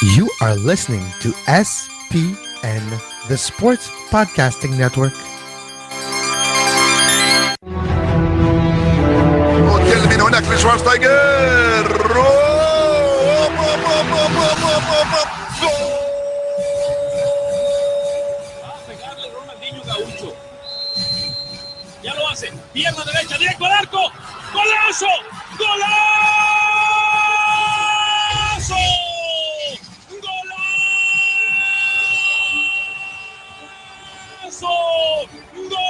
You are listening to SPN, the Sports Podcasting Network. وتكلم من هناك لشوارزنيجر pegarle Ronaldinho Gaucho. Ya lo hace. Pierna derecha, directo al arco. ¡Golazo! ¡Golazo! ¡Golazo! ¡Golazo!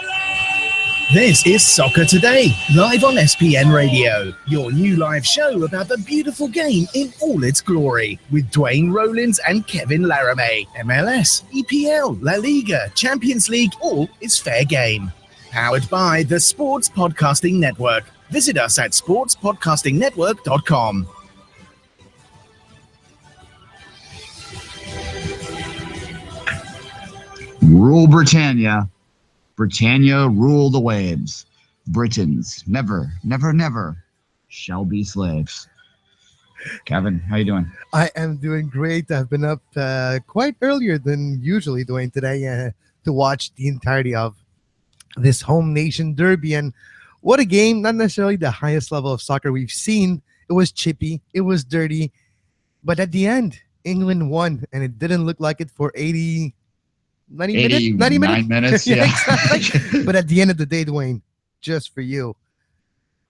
This is Soccer Today, live on SPN Radio, your new live show about the beautiful game in all its glory, with Duane, Rollins and Kevin Laramee. MLS, EPL, La Liga, Champions League, all is fair game. Powered by the Sports Podcasting Network. Visit us at sportspodcastingnetwork.com. Rule Britannia. Britannia rule the waves. Britons never, never, never shall be slaves. Kevin, how you doing? I am doing great. I've been up quite earlier than usually, Duane, today to watch the entirety of this home nation derby. And what a game. Not necessarily the highest level of soccer we've seen. It was chippy. It was dirty. But at the end, England won, and it didn't look like it for 90 minutes. Yeah. Exactly. But at the end of the day, Duane, just for you,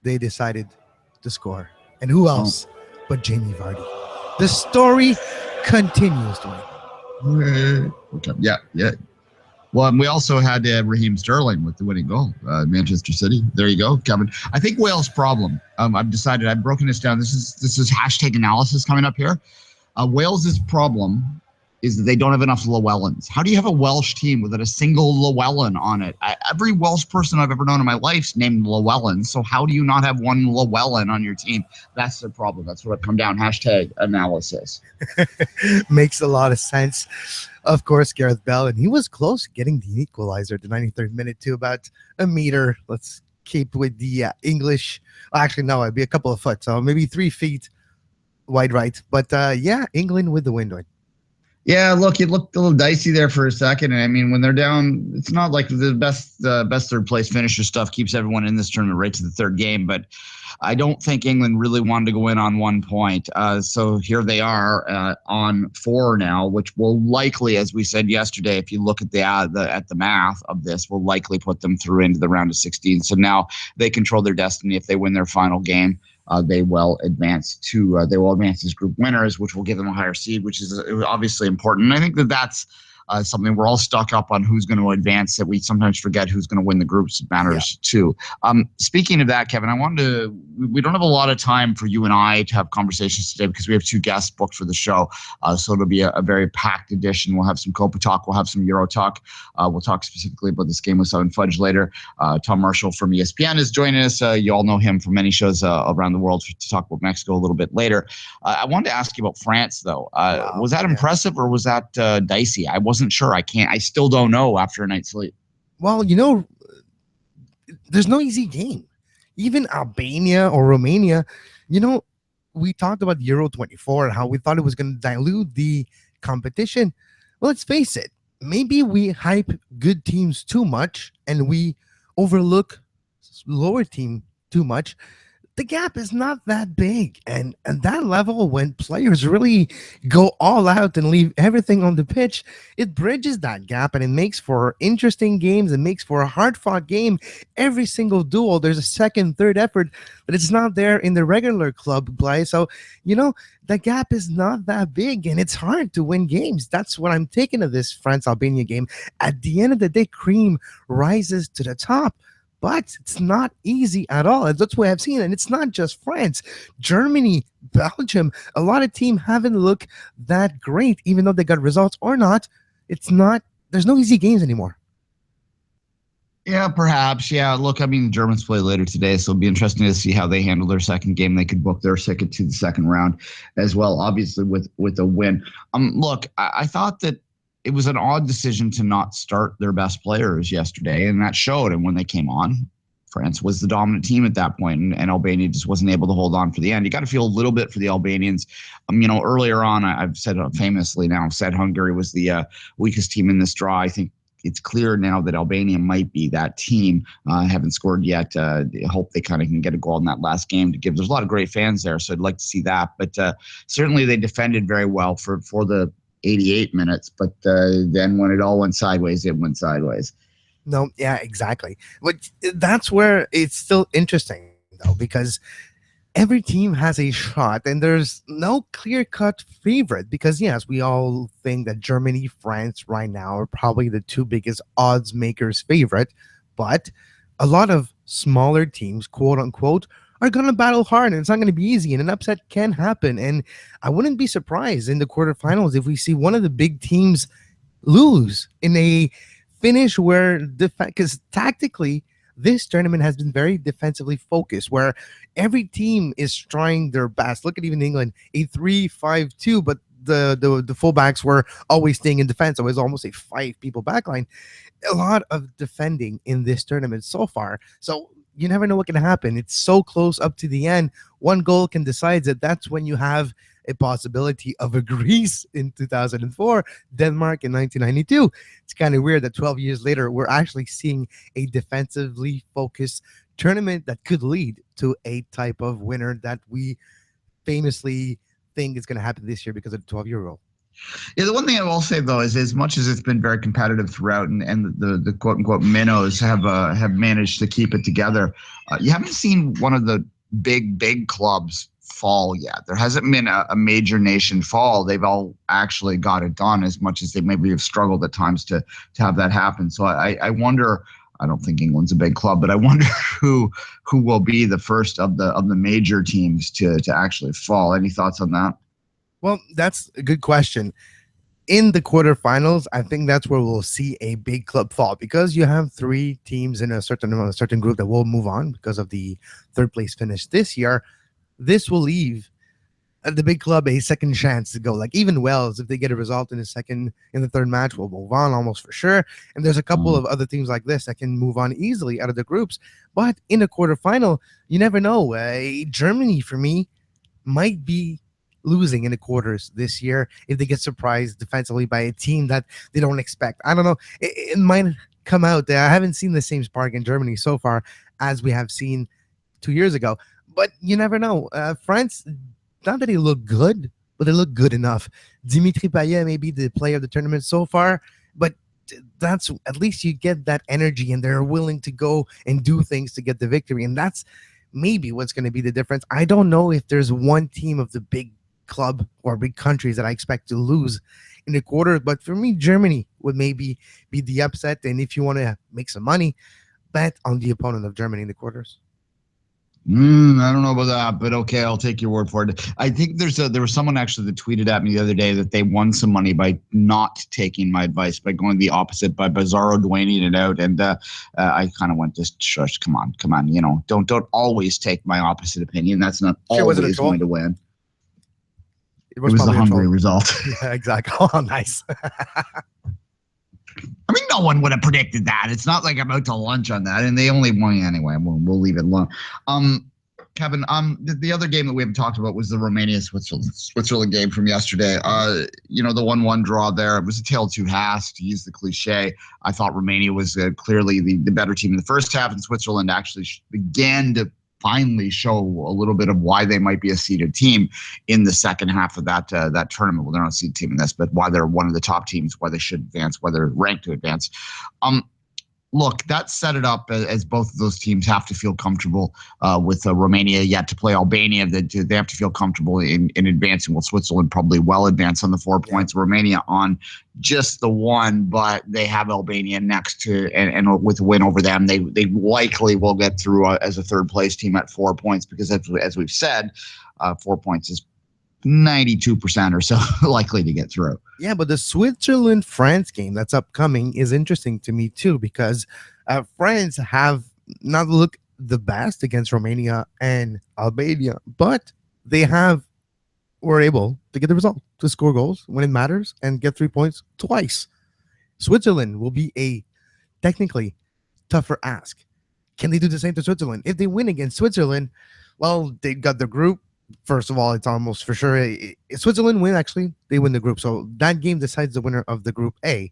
they decided to score. And who else but Jamie Vardy? The story continues, Duane. Yeah. Well, and we also had Raheem Sterling with the winning goal, Manchester City. There you go, Kevin. I think Wales' problem. I've broken this down. This is hashtag analysis coming up here. Wales' problem is that they don't have enough Llewellyns. How do you have a Welsh team without a single Llewellyn on it? Every Welsh person I've ever known in my life's named Llewellyn. So how do you not have one Llewellyn on your team? That's the problem. That's what I've come down. Hashtag analysis. Makes a lot of sense. Of course, Gareth Bale, and he was close getting the equalizer at the 93rd minute to about a meter. Let's keep with the English. Actually, no, it'd be a couple of foot. So maybe 3 feet wide right. But England with the win, Duane. Yeah, look, it looked a little dicey there for a second. And I mean, when they're down, it's not like the best third place finisher stuff keeps everyone in this tournament right to the third game. But I don't think England really wanted to go in on 1 point. So here they are on 4 now, which will likely, as we said yesterday, if you look at the math of this, will likely put them through into the round of 16. So now they control their destiny. If they win their final game, they will advance as group winners, which will give them a higher seed, which is obviously important. And I think that's something we're all stuck up on, who's going to advance, that we sometimes forget who's going to win the groups. It matters too. Speaking of that, Kevin, we don't have a lot of time for you and I to have conversations today because we have 2 guests booked for the show. So it'll be a very packed edition. We'll have some Copa talk. We'll have some Euro talk. We'll talk specifically about this game with Fudge later. Tom Marshall from ESPN is joining us. You all know him from many shows around the world to talk about Mexico a little bit later. I wanted to ask you about France, though. Was that impressive or was that dicey? I wasn't sure. I still don't know after a night's sleep. Well, there's no easy game. Even Albania or Romania, we talked about Euro 24 and how we thought it was going to dilute the competition. Well, let's face it. Maybe we hype good teams too much and we overlook lower team too much. The gap is not that big. And at that level, when players really go all out and leave everything on the pitch, it bridges that gap and it makes for interesting games. It makes for a hard-fought game. Every single duel, there's a second, third effort, but it's not there in the regular club play. So, the gap is not that big and it's hard to win games. That's what I'm taking of this France-Albania game. At the end of the day, cream rises to the top. But it's not easy at all. And that's what I've seen. And it's not just France. Germany, Belgium, a lot of teams haven't looked that great, even though they got results or not. There's no easy games anymore. Yeah, perhaps. Yeah, look, the Germans play later today, so it'll be interesting to see how they handle their second game. They could book their ticket to the second round as well, obviously, with a win. Look, I thought that it was an odd decision to not start their best players yesterday, and that showed. And when they came on, France was the dominant team at that point, and Albania just wasn't able to hold on for the end. You got to feel a little bit for the Albanians. Earlier on, I've said famously now, said Hungary was the weakest team in this draw. I think it's clear now that Albania might be that team. Haven't scored yet. I hope they kind of can get a goal in that last game to give. There's a lot of great fans there, so I'd like to see that. But certainly they defended very well for the 88 minutes. But then when it all went sideways, it went sideways. No, yeah, exactly. But that's where it's still interesting, though, because every team has a shot and there's no clear-cut favorite because, yes, we all think that Germany, France right now are probably the two biggest odds makers favorite, but a lot of smaller teams, quote-unquote, are going to battle hard and it's not going to be easy and an upset can happen. And I wouldn't be surprised in the quarterfinals if we see one of the big teams lose in a finish where because tactically this tournament has been very defensively focused where every team is trying their best. Look at even England, a 3-5-2, but the fullbacks were always staying in defense. So it was almost a 5-people backline. A lot of defending in this tournament so far. So you never know what can happen. It's so close up to the end. One goal can decide that. That's when you have a possibility of a Greece in 2004, Denmark in 1992. It's kind of weird that 12 years later, we're actually seeing a defensively focused tournament that could lead to a type of winner that we famously think is going to happen this year because of the 12-year rule. Yeah, the one thing I will say, though, is as much as it's been very competitive throughout and the quote-unquote minnows have managed to keep it together, you haven't seen one of the big clubs fall yet. There hasn't been a major nation fall. They've all actually got it done as much as they maybe have struggled at times to have that happen. So I wonder, I don't think England's a big club, but I wonder who will be the first of the major teams to actually fall. Any thoughts on that? Well, that's a good question. In the quarterfinals, I think that's where we'll see a big club fall because you have 3 teams in a certain group that will move on because of the third place finish this year. This will leave the big club a second chance to go. Like even Wales, if they get a result in the third match, will move on almost for sure. And there's a couple of other teams like this that can move on easily out of the groups. But in a quarterfinal, you never know. Germany, for me, might be losing in the quarters this year if they get surprised defensively by a team that they don't expect. I don't know. It might come out. I haven't seen the same spark in Germany so far as we have seen 2 years ago. But you never know. France, not that they look good, but they look good enough. Dimitri Payet may be the player of the tournament so far, but that's at least you get that energy and they're willing to go and do things to get the victory. And that's maybe what's going to be the difference. I don't know if there's one team of the big club or big countries that I expect to lose in the quarter, but for me, Germany would maybe be the upset. And if you want to make some money, bet on the opponent of Germany in the quarters. I don't know about that, but okay, I'll take your word for it. I think there was someone actually that tweeted at me the other day that they won some money by not taking my advice, by going the opposite, by Bizarro Duane it out, and I kind of went, just shush, come on, don't always take my opposite opinion. That's not always going to win. It was a Hungary result. Yeah, exactly. Oh, nice. I mean, no one would have predicted that. It's not like I'm out to lunch on that, and they only won anyway. We'll leave it alone. Kevin, the other game that we haven't talked about was the Romania-Switzerland game from yesterday. The 1-1 draw there. It was a tale of two halves, to use the cliche. I thought Romania was clearly the better team in the first half, and Switzerland actually began to finally show a little bit of why they might be a seeded team in the second half of that tournament. Well, they're not a seeded team in this, but why they're one of the top teams, why they should advance, why they're ranked to advance. Look, that set it up as both of those teams have to feel comfortable with Romania yet to play Albania. They have to feel comfortable in advancing. Well, Switzerland probably well advanced on the 4 points. Romania on just the 1, but they have Albania next to, and with a win over them, they likely will get through as a third place team at 4 points because as we've said, 4 points is 92% or so likely to get through. Yeah, but the Switzerland-France game that's upcoming is interesting to me too because France have not looked the best against Romania and Albania, but they were able to get the result, to score goals when it matters and get 3 points twice. Switzerland will be a technically tougher ask. Can they do the same to Switzerland? If they win against Switzerland, well, they got the group. First of all, it's almost for sure. If Switzerland win, actually, they win the group. So that game decides the winner of the Group A.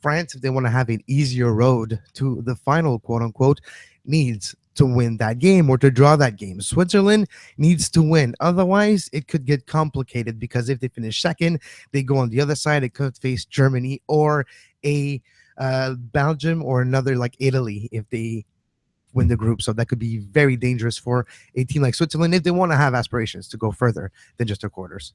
France, if they want to have an easier road to the final, quote unquote, needs to win that game or to draw that game. Switzerland needs to win. Otherwise, it could get complicated because if they finish second, they go on the other side. It could face Germany or a Belgium or another like Italy if they win the group. So that could be very dangerous for a team like Switzerland if they want to have aspirations to go further than just their quarters.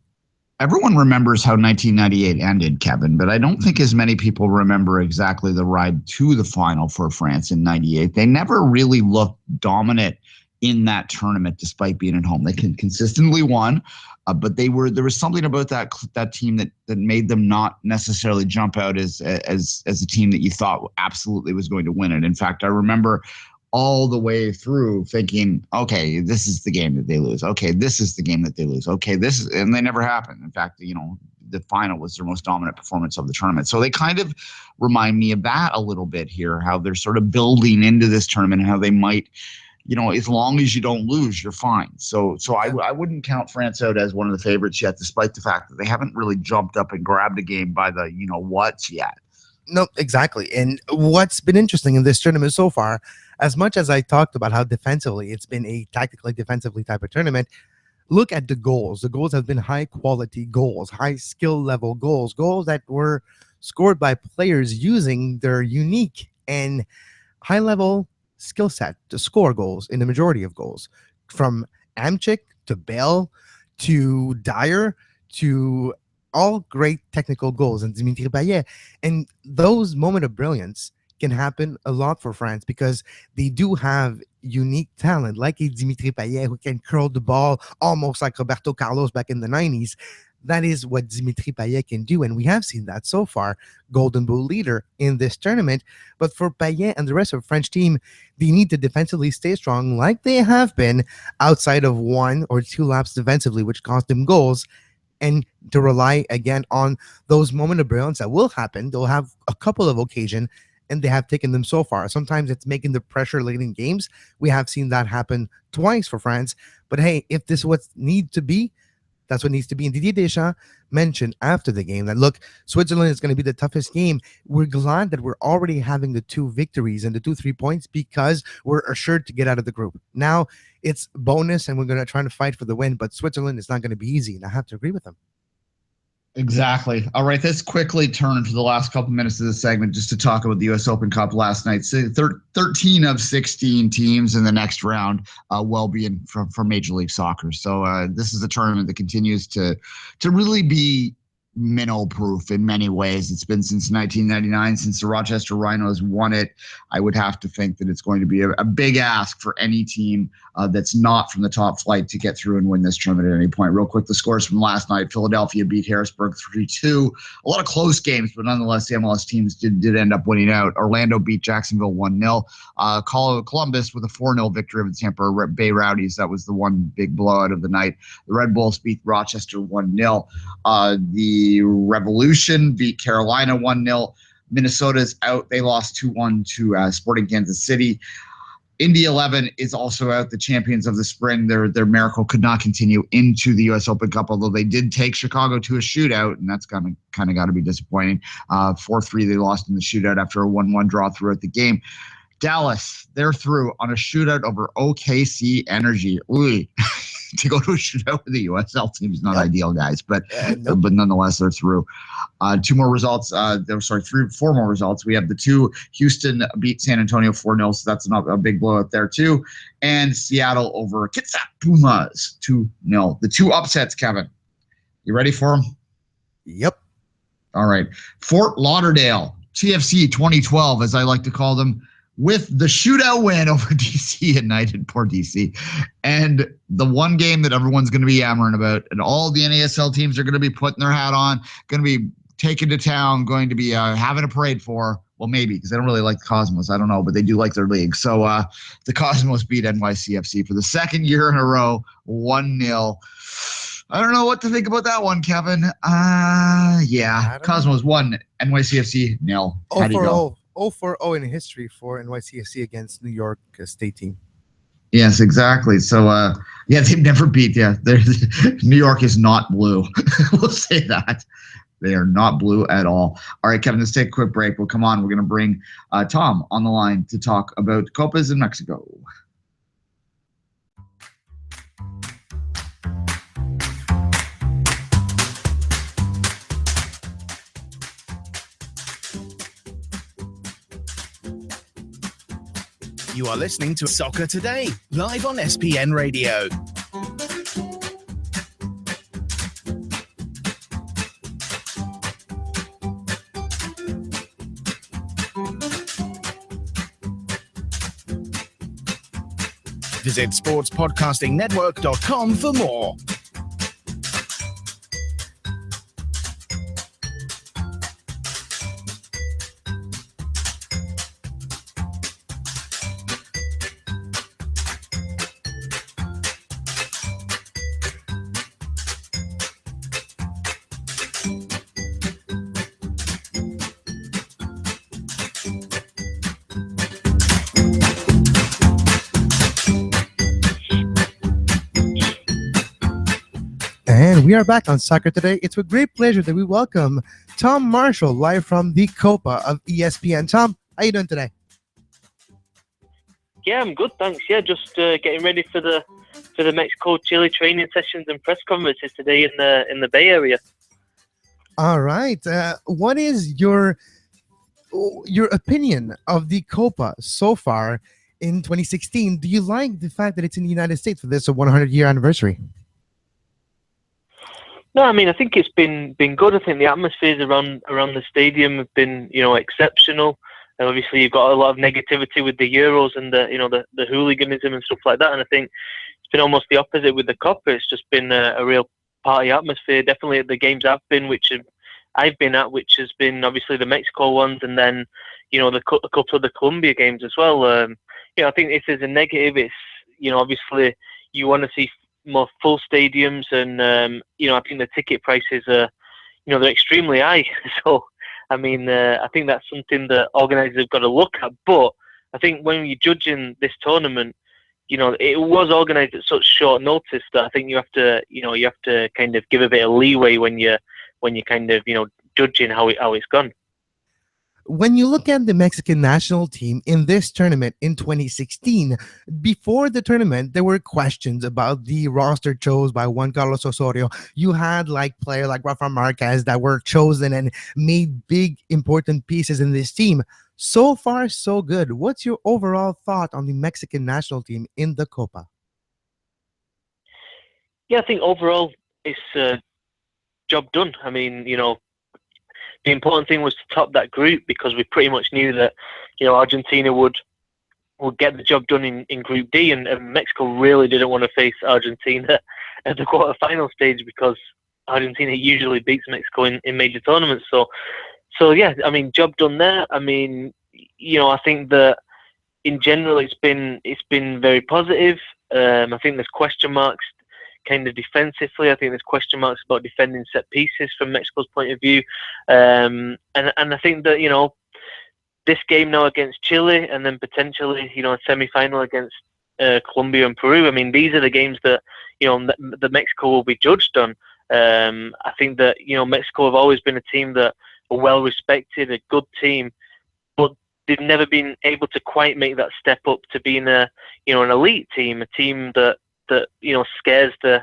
Everyone remembers how 1998 ended, Kevin, but I don't think as many people remember exactly the ride to the final for France in 98. They never really looked dominant in that tournament despite being at home. They consistently won, but there was something about that team that made them not necessarily jump out as a team that you thought absolutely was going to win it. In fact, I remember all the way through thinking, okay, this is the game that they lose. Okay, this is the game that they lose. Okay, and they never happened. In fact, the final was their most dominant performance of the tournament. So they kind of remind me of that a little bit here, how they're sort of building into this tournament and how they might, as long as you don't lose, you're fine. So I wouldn't count France out as one of the favorites yet, despite the fact that they haven't really jumped up and grabbed a game by the whats yet. No, exactly. And what's been interesting in this tournament so far, as much as I talked about how defensively it's been a tactically defensively type of tournament, look at the goals. The goals have been high quality goals, high skill level goals that were scored by players using their unique and high level skill set to score goals in the majority of goals. From Amchik to Bell to Dyer to all great technical goals and Dimitri Payet. And those moments of brilliance can happen a lot for France because they do have unique talent like a Dimitri Payet who can curl the ball almost like Roberto Carlos back in the 90s. That is what Dimitri Payet can do, and we have seen that so far. Golden Boot leader in this tournament. But for Payet and the rest of the French team, they need to defensively stay strong like they have been outside of 1 or 2 laps defensively, which cost them goals. And to rely again on those moments of brilliance that will happen. They'll have a couple of occasions, and they have taken them so far. Sometimes it's making the pressure late in games. We have seen that happen twice for France. But hey, if this is what needs to be, that's what needs to be. And Didier Deschamps mentioned after the game that, look, Switzerland is going to be the toughest game. We're glad that we're already having the 2 victories and the 2-3 points because we're assured to get out of the group. Now it's bonus and we're going to try to fight for the win, but Switzerland is not going to be easy. And I have to agree with them. Exactly. All right, let's quickly turn for the last couple minutes of this segment just to talk about the U.S. Open Cup last night. So 13 of 16 teams in the next round will be in for Major League Soccer. So this is a tournament that continues to really be minnow-proof in many ways. It's been since 1999, since the Rochester Rhinos won it. I would have to think that it's going to be a big ask for any team that's not from the top flight to get through and win this tournament at any point. Real quick, the scores from last night. Philadelphia beat Harrisburg 3-2. A lot of close games, but nonetheless, the MLS teams did end up winning out. Orlando beat Jacksonville 1-0. Columbus with a 4-0 victory over the Tampa Bay Rowdies. That was the one big blowout of the night. The Red Bulls beat Rochester 1-0. The Revolution beat Carolina 1-0. Minnesota's out. They lost 2-1 to Sporting Kansas City. Indy 11 is also out, the champions of the spring. Their miracle could not continue into the U.S. Open Cup, although they did take Chicago to a shootout, and that's kind of got to be disappointing. 4-3 they lost in the shootout after a 1-1 draw throughout the game. Dallas, they're through on a shootout over OKC Energy. Ooh. To go to a shootout with the USL team is not ideal, guys, but nonetheless, they're through. 4 more results. We have the 2. Houston beat San Antonio 4-0, so that's a big blowout there too. And Seattle over Kitsap Pumas 2-0. The 2 upsets, Kevin. You ready for them? Yep. All right. Fort Lauderdale, TFC 2012, as I like to call them, with the shootout win over DC at night in Port DC. And the one game that everyone's going to be yammering about, and all the NASL teams are going to be putting their hat on, going to be taken to town, going to be having a parade for. Well, maybe, because they don't really like the Cosmos. I don't know, but they do like their league. So the Cosmos beat NYCFC for the second year in a row, 1-0. I don't know what to think about that one, Kevin. Cosmos 1, NYCFC 0. How'd you go? 0-4-0 in history for NYCFC against New York State team. Yes, exactly. So, they've never beat. Yeah, New York is not blue. We'll say that. They are not blue at all. All right, Kevin, let's take a quick break. We'll come on. We're going to bring Tom on the line to talk about Copas in Mexico. You are listening to Soccer Today, live on SPN Radio. Visit sportspodcastingnetwork.com for more. And we are back on Soccer Today. It's with great pleasure that we welcome Tom Marshall live from the Copa of ESPN. Tom, how you doing today? Yeah, I'm good, thanks. Yeah, just getting ready for the Mexico-Chile training sessions and press conferences today in the Bay Area. All right. What is your opinion of the Copa so far in 2016? Do you like the fact that it's in the United States for this 100-year anniversary? No, I mean, I think it's been good. I think the atmospheres around the stadium have been, exceptional. And obviously, you've got a lot of negativity with the Euros and the hooliganism and stuff like that. And I think it's been almost the opposite with the Copa. It's just been a real party atmosphere. Definitely at the games I've been at, which has been obviously the Mexico ones, and then a couple of the Colombia games as well. I think if there's a negative, it's obviously you want to see more full stadiums, and I think the ticket prices are they're extremely high. So I mean, I think that's something that organisers have got to look at. But I think when you're judging this tournament, it was organised at such short notice that I think you have to kind of give a bit of leeway when you're kind of judging how it's gone. When you look at the Mexican national team in this tournament in 2016, before the tournament, there were questions about the roster chose by Juan Carlos Osorio. You had players like Rafa Marquez that were chosen and made big, important pieces in this team. So far, so good. What's your overall thought on the Mexican national team in the Copa? Yeah, I think overall it's job done. I mean, the important thing was to top that group, because we pretty much knew that, Argentina would get the job done in Group D, and Mexico really didn't want to face Argentina at the quarterfinal stage, because Argentina usually beats Mexico in major tournaments. So yeah, I mean, job done there. I mean, I think that in general it's been very positive. I think there's question marks kind of defensively. I think there's question marks about defending set pieces from Mexico's point of view. And I think that, this game now against Chile, and then potentially, a semi-final against Colombia and Peru. I mean, these are the games that, the Mexico will be judged on. I think that, Mexico have always been a team that are well respected, a good team, but they've never been able to quite make that step up to being an elite team, a team that scares the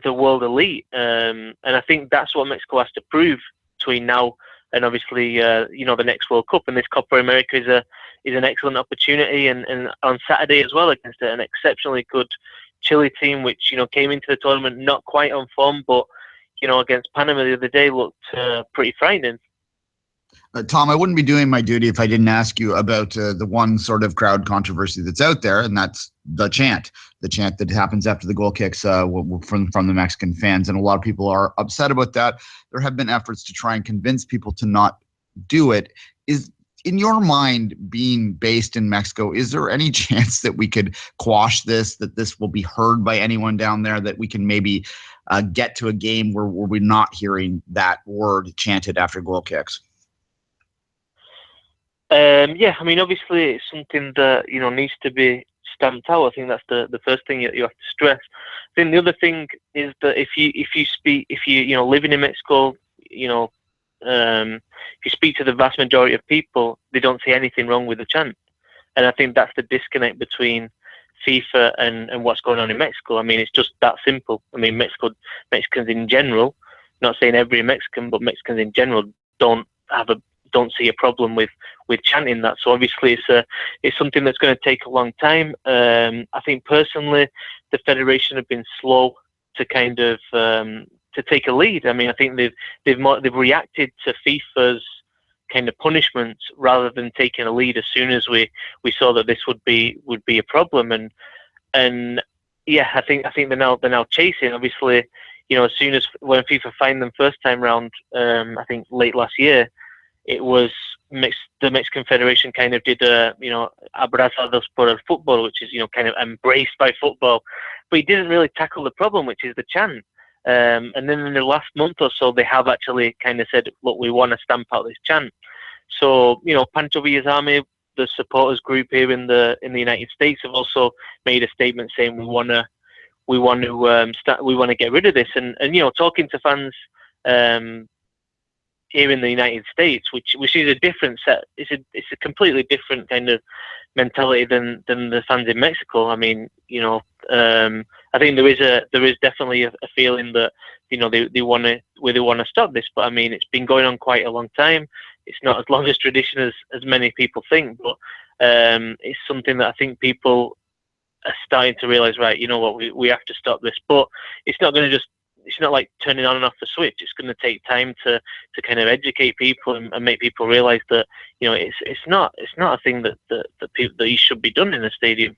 world elite, and I think that's what Mexico has to prove between now and obviously the next World Cup. And this Copa America is an excellent opportunity, and on Saturday as well against an exceptionally good Chile team, which came into the tournament not quite on form, but against Panama the other day looked pretty frightening. Tom, I wouldn't be doing my duty if I didn't ask you about the one sort of crowd controversy that's out there, and that's the chant that happens after the goal kicks from the Mexican fans. And a lot of people are upset about that. There have been efforts to try and convince people to not do it. Is, in your mind, being based in Mexico, is there any chance that we could quash this, that this will be heard by anyone down there, that we can maybe get to a game where we're not hearing that word chanted after goal kicks? Yeah, I mean, obviously it's something that needs to be stamped out. I think that's the first thing you have to stress. I think the other thing is that if you living in Mexico, if you speak to the vast majority of people, they don't see anything wrong with the chant, and I think that's the disconnect between FIFA and what's going on in Mexico. I mean, it's just that simple. I mean, Mexicans in general, not saying every Mexican, but Mexicans in general don't see a problem with chanting that. So obviously it's something that's going to take a long time. I think personally the federation have been slow to kind of to take a lead. I mean, I think they've reacted to FIFA's kind of punishments rather than taking a lead as soon as we saw that this would be a problem. And yeah, I think they're now chasing. Obviously, as soon as when FIFA fined them first time round, I think late last year, it was the Mexican Federation kind of did abrazados por el fútbol, which is kind of embraced by football, but he didn't really tackle the problem, which is the chant. And then in the last month or so, they have actually kind of said, look, we want to stamp out this chant. So Pancho Villa's Army, the supporters group here in the United States, have also made a statement saying we want to get rid of this. And talking to fans here in the United States, which is a different set. It's a completely different kind of mentality than the fans in Mexico. I mean, I think there is definitely a feeling that they want to stop this. But I mean, it's been going on quite a long time. It's not as long as tradition as many people think, but it's something that I think people are starting to realize. Right, you know what, we have to stop this. But it's not going to just. It's not like turning on and off the switch. It's going to take time to kind of educate people and make people realize that it's not a thing that you should be done in a stadium.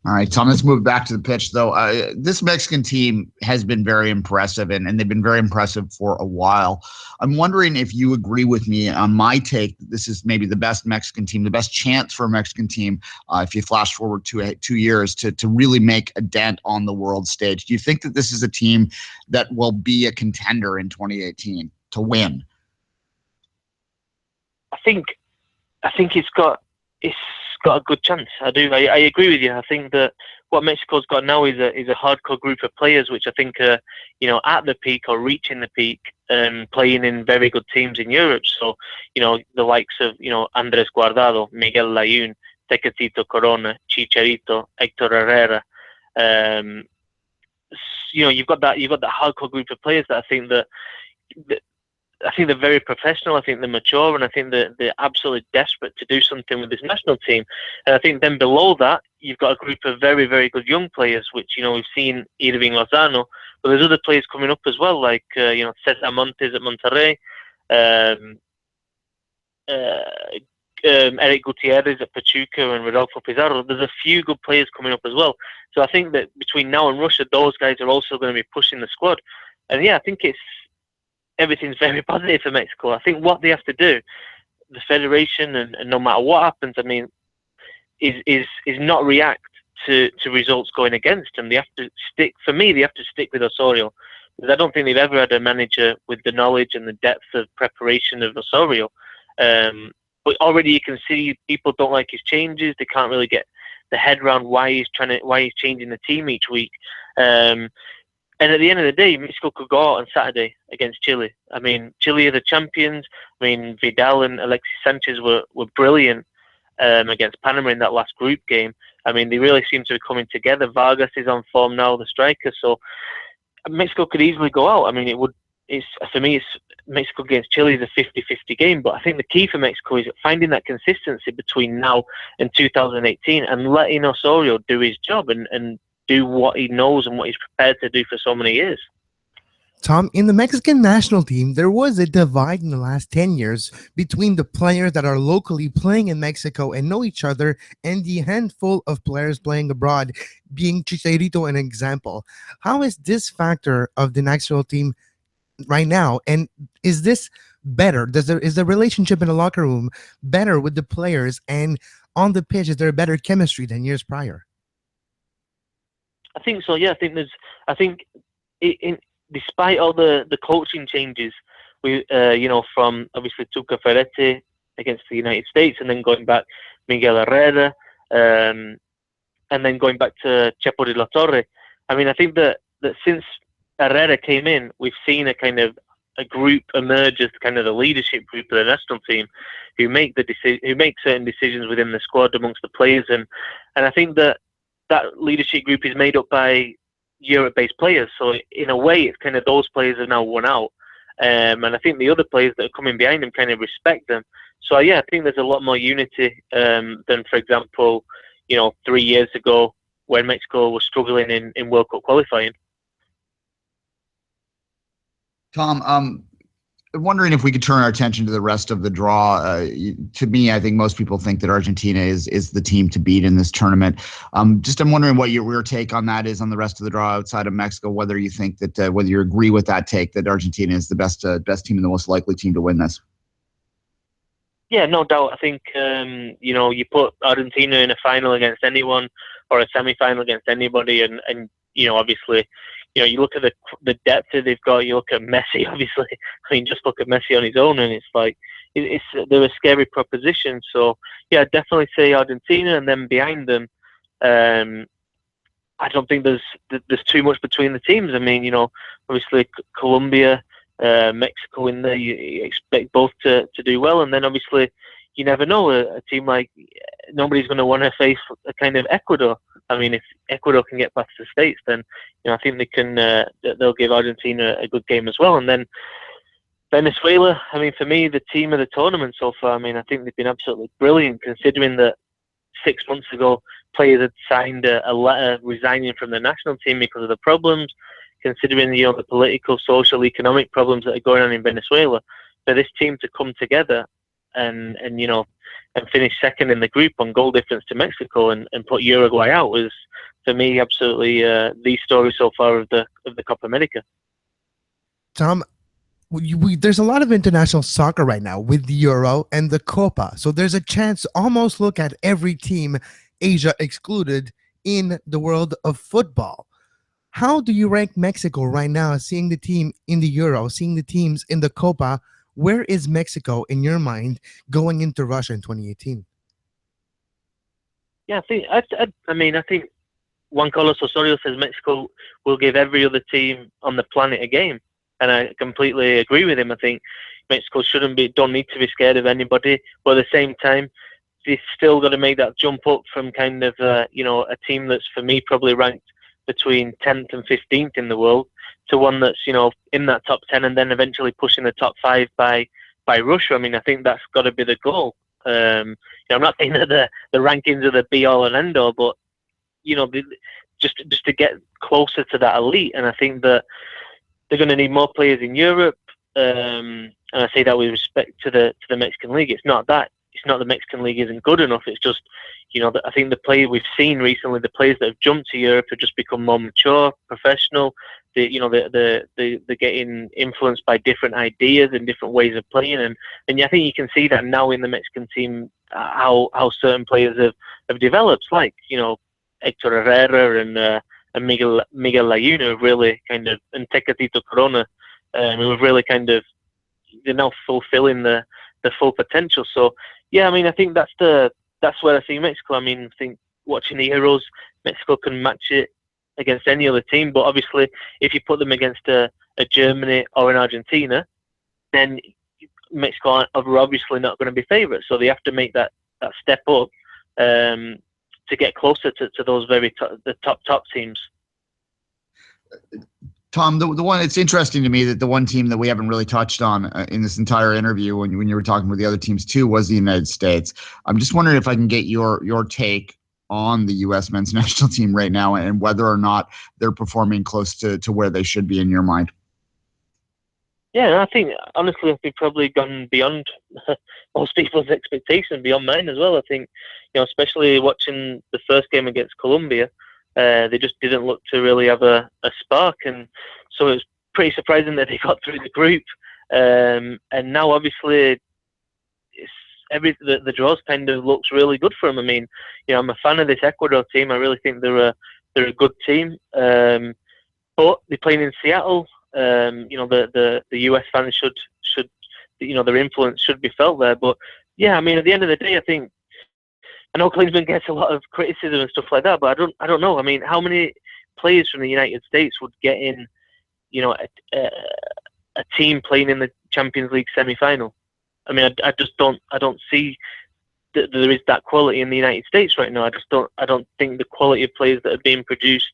All right, Tom, let's move back to the pitch, though. This Mexican team has been very impressive, and they've been very impressive for a while. I'm wondering if you agree with me on my take that this is maybe the best Mexican team, the best chance for a Mexican team, if you flash forward 2 years, to really make a dent on the world stage. Do you think that this is a team that will be a contender in 2018 to win? I think it's got a good chance. I do. I agree with you. I think that what Mexico's got now is a hardcore group of players, which I think are at the peak or reaching the peak, playing in very good teams in Europe. So the likes of Andres Guardado, Miguel Layún, Tecatito Corona, Chicharito, Hector Herrera. You've got that hardcore group of players that I think they're very professional. I think they're mature, and I think they're absolutely desperate to do something with this national team. And I think then below that, you've got a group of very, very good young players, which we've seen Irving Lozano, but there's other players coming up as well, like Cesar Montes at Monterrey, Eric Gutierrez at Pachuca, and Rodolfo Pizarro. There's a few good players coming up as well. So I think that between now and Russia, those guys are also going to be pushing the squad. And yeah, I think everything's very positive for Mexico. I think what they have to do, the federation, and no matter what happens, I mean, is not react to results going against them. They have to stick. For me, they have to stick with Osorio, because I don't think they've ever had a manager with the knowledge and the depth of preparation of Osorio. But already you can see people don't like his changes. They can't really get the head around why he's changing the team each week. And at the end of the day, Mexico could go out on Saturday against Chile. I mean, Chile are the champions. I mean, Vidal and Alexis Sanchez were brilliant against Panama in that last group game. I mean, they really seem to be coming together. Vargas is on form now, the striker. So Mexico could easily go out. I mean, for me, it's Mexico against Chile is a 50-50 game. But I think the key for Mexico is finding that consistency between now and 2018 and letting Osorio do his job and do what he knows and what he's prepared to do for so many years. Tom, in the Mexican national team, there was a divide in the last 10 years between the players that are locally playing in Mexico and know each other and the handful of players playing abroad, being Chicharito an example. How is this factor of the national team right now? And is this better? Is the relationship in the locker room better with the players? And on the pitch, is there a better chemistry than years prior? I think so. Yeah, despite all the coaching changes, we from obviously Tuca Ferretti against the United States, and then going back Miguel Herrera, and then going back to Chepo de la Torre. I mean, I think that since Herrera came in, we've seen a kind of a group emerge as kind of the leadership group of the national team, who make certain decisions within the squad amongst the players, and I think that leadership group is made up by Europe-based players. So in a way, it's kind of those players have now won out, and I think the other players that are coming behind them kind of respect them. So yeah, I think there's a lot more unity than, for example, 3 years ago when Mexico was struggling in World Cup qualifying. Tom, I'm wondering if we could turn our attention to the rest of the draw. To me, I think most people think that Argentina is the team to beat in this tournament. I'm wondering what your take on that is on the rest of the draw outside of Mexico, whether you think that, whether you agree with that take that Argentina is the best team and the most likely team to win this. Yeah, no doubt. I think, you put Argentina in a final against anyone or a semi-final against anybody, and obviously, you look at the depth that they've got. You look at Messi, obviously. I mean, just look at Messi on his own, and it's like they're a scary proposition. So yeah, I'd definitely say Argentina, and then behind them, I don't think there's too much between the teams. I mean, obviously Colombia, Mexico in there, you expect both to do well, and then obviously you never know, a team like, nobody's going to want to face a kind of Ecuador. I mean, if Ecuador can get past the States, then I think they'll give Argentina a good game as well. And then Venezuela, I mean, for me, the team of the tournament so far, I mean, I think they've been absolutely brilliant, considering that 6 months ago players had signed a letter resigning from the national team because of the problems, considering the political, social, economic problems that are going on in Venezuela. For this team to come together and finish second in the group on goal difference to Mexico and put Uruguay out was, for me, absolutely the story so far of the Copa America. Tom, there's a lot of international soccer right now with the Euro and the Copa, so there's a chance to almost look at every team, Asia excluded, in the world of football. How do you rank Mexico right now, seeing the team in the Euro, seeing the teams in the Copa? Where is Mexico in your mind going into Russia in 2018? Yeah, I think Juan Carlos Osorio says Mexico will give every other team on the planet a game, and I completely agree with him. I think Mexico don't need to be scared of anybody, but at the same time, they've still got to make that jump up from kind of a team that's, for me, probably ranked between 10th and 15th in the world, to one that's in that top 10 and then eventually pushing the top 5 by Russia. I mean, I think that's got to be the goal. I'm not saying that the rankings are the be all and end all, but just to get closer to that elite. And I think that they're going to need more players in Europe. And I say that with respect to the Mexican League. It's not the Mexican League isn't good enough. It's just, I think the player we've seen recently, the players that have jumped to Europe have just become more mature, professional. They're getting influenced by different ideas and different ways of playing, and I think you can see that now in the Mexican team, how certain players have developed, like Hector Herrera and Miguel Layuna have really kind of, and Tecatito Corona, who have really kind of, they're now fulfilling the full potential. So yeah, I mean, I think that's where I see Mexico. I mean, I think watching the Euros, Mexico can match it against any other team, but obviously if you put them against a Germany or an Argentina, then Mexico are obviously not going to be favourites, so they have to make that step up to get closer to those the top teams. Tom, the one, it's interesting to me that the one team that we haven't really touched on in this entire interview, when you were talking with the other teams too, was the United States. I'm just wondering if I can get your take on the U.S. men's national team right now and whether or not they're performing close to where they should be in your mind. Yeah, I think, honestly, they've probably gone beyond most people's expectations, beyond mine as well. I think, especially watching the first game against Colombia, they just didn't look to really have a spark, and so it was pretty surprising that they got through the group. And now, obviously, the draws kind of looks really good for them. I mean, I'm a fan of this Ecuador team. I really think they're a good team. But they're playing in Seattle. The US fans should their influence should be felt there. But yeah, I mean, at the end of the day, I know Klinsmann gets a lot of criticism and stuff like that, but I don't know. I mean, how many players from the United States would get in, a team playing in the Champions League semi-final? I mean, I don't see that there is that quality in the United States right now. I don't think the quality of players that are being produced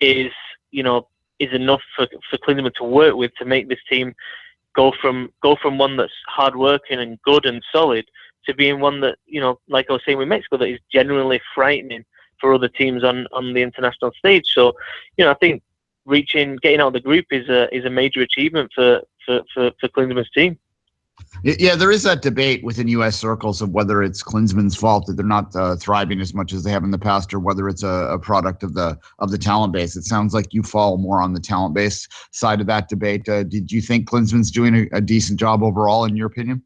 is enough for Klinsmann to work with to make this team go from one that's hardworking and good and solid to being one that, like I was saying with Mexico, that is generally frightening for other teams on the international stage. So, I think getting out of the group is a major achievement for Klinsmann's team. Yeah, there is that debate within U.S. circles of whether it's Klinsmann's fault that they're not thriving as much as they have in the past, or whether it's a product of the talent base. It sounds like you fall more on the talent base side of that debate. Did you think Klinsmann's doing a decent job overall, in your opinion?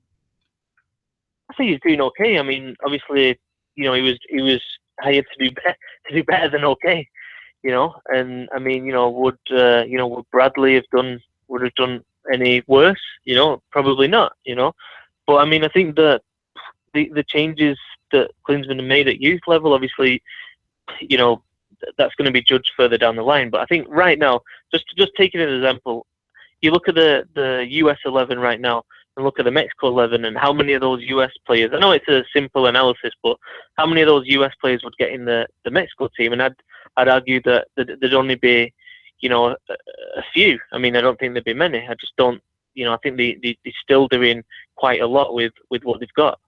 I think he's doing okay. I mean, obviously, he was hired to do better than okay, And I mean, would Bradley have done any worse? Probably not. But I mean, I think that the changes that Klinsmann made at youth level, obviously, that's going to be judged further down the line. But I think right now, just taking an example, you look at the US 11 right now, and look at the Mexico 11, and how many of those US players, I know it's a simple analysis, but how many of those US players would get in the Mexico team? And I'd argue that there'd only be, a few. I mean, I don't think there'd be many. I just don't, I think they're still doing quite a lot with what they've got.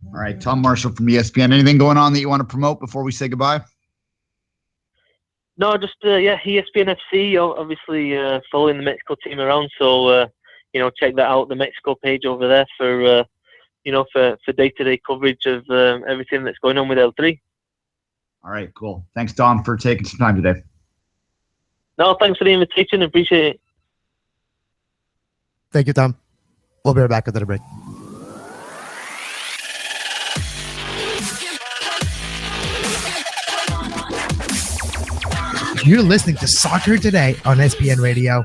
All right, Tom Marshall from ESPN. Anything going on that you want to promote before we say goodbye? No, just, ESPN FC, obviously following the Mexico team around, so, check that out, the Mexico page over there for day-to-day coverage of everything that's going on with L3. All right, cool. Thanks, Dom, for taking some time today. No, thanks for the invitation. Appreciate it. Thank you, Tom. We'll be right back after the break. You're listening to Soccer Today on SPN Radio.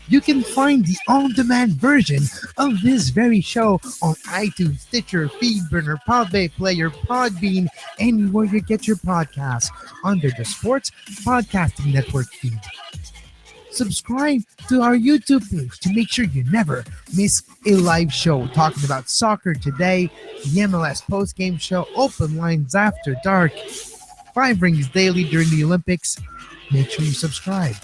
You can find the on-demand version of this very show on iTunes, Stitcher, Feedburner, Podbay Player, Podbean, anywhere you get your podcasts under the Sports Podcasting Network feed. Subscribe to our YouTube page to make sure you never miss a live show talking about soccer today, the MLS postgame show, open lines after dark, 5 rings daily during the Olympics. Make sure you subscribe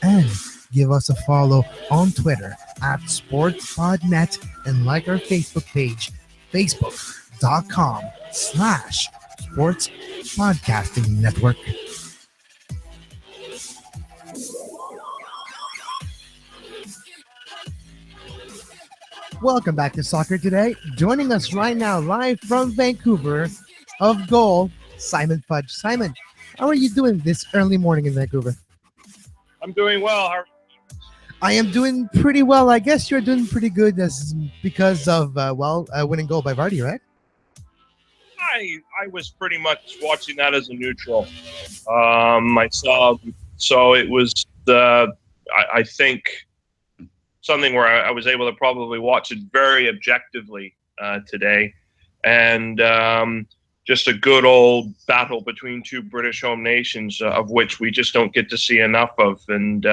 and give us a follow on Twitter at SportsPodNet and like our Facebook page, facebook.com/Sports Podcasting Network. Welcome back to Soccer Today. Joining us right now live from Vancouver of goal, Simon Fudge. Simon, how are you doing this early morning in Vancouver? I'm doing well. How are you? I am doing pretty well. I guess you're doing pretty good because of, winning goal by Vardy, right? I was pretty much watching that as a neutral myself. So it was, I think, something where I was able to probably watch it very objectively today. And just a good old battle between two British home nations, of which we just don't get to see enough of. And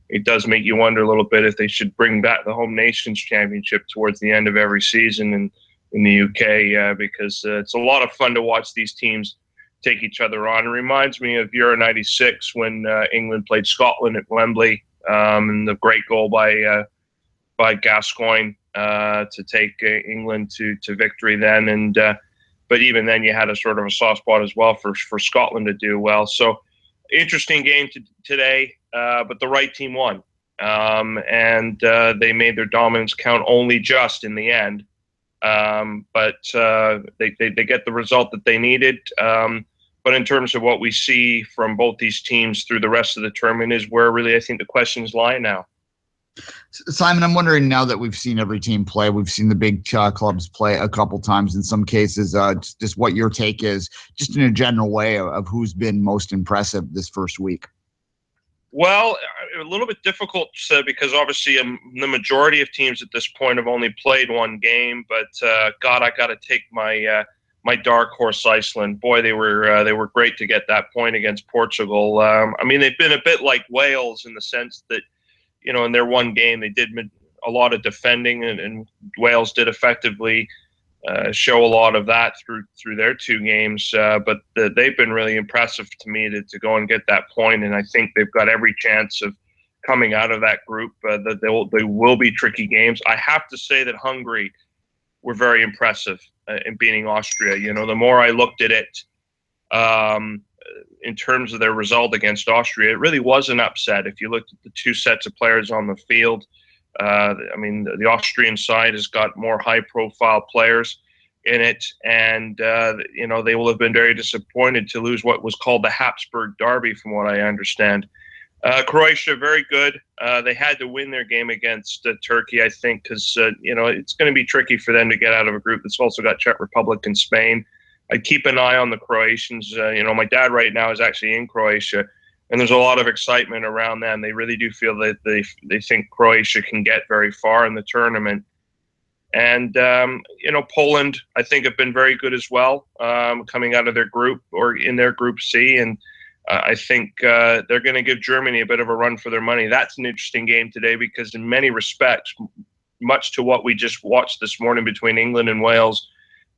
it does make you wonder a little bit if they should bring back the Home Nations Championship towards the end of every season in the UK, because it's a lot of fun to watch these teams take each other on. It reminds me of Euro 96 when England played Scotland at Wembley, and the great goal by Gascoigne to take England to victory then. And but even then, you had a sort of a soft spot as well for Scotland to do well. So interesting game today, but the right team won. And they made their dominance count only just in the end. But they get the result that they needed. But in terms of what we see from both these teams through the rest of the tournament is where really I think the questions lie now. Simon, I'm wondering, now that we've seen every team play, we've seen the big clubs play a couple times in some cases, just what your take is, just in a general way, of who's been most impressive this first week. Well, a little bit difficult because obviously the majority of teams at this point have only played one game. But God, I got to take my my dark horse Iceland. Boy, they were great to get that point against Portugal. I mean, they've been a bit like Wales in the sense that, you know, in their one game they did a lot of defending, and Wales did effectively show a lot of that through their two games. But they've been really impressive to me to go and get that point, and I think they've got every chance of coming out of that group. That they will be tricky games. I have to say that Hungary were very impressive in beating Austria. You know, the more I looked at it in terms of their result against Austria, it really was an upset. If you looked at the two sets of players on the field, I mean, the Austrian side has got more high-profile players in it, and you know, they will have been very disappointed to lose what was called the Habsburg Derby, from what I understand. Croatia, very good. They had to win their game against Turkey, I think, because you know, it's going to be tricky for them to get out of a group that's also got Czech Republic and Spain. I'd keep an eye on the Croatians. You know, my dad right now is actually in Croatia, and there's a lot of excitement around them. They really do feel that they think Croatia can get very far in the tournament. And, you know, Poland, I think, have been very good as well, coming out of their group, or in their Group C. And I think they're going to give Germany a bit of a run for their money. That's an interesting game today because in many respects, much to what we just watched this morning between England and Wales,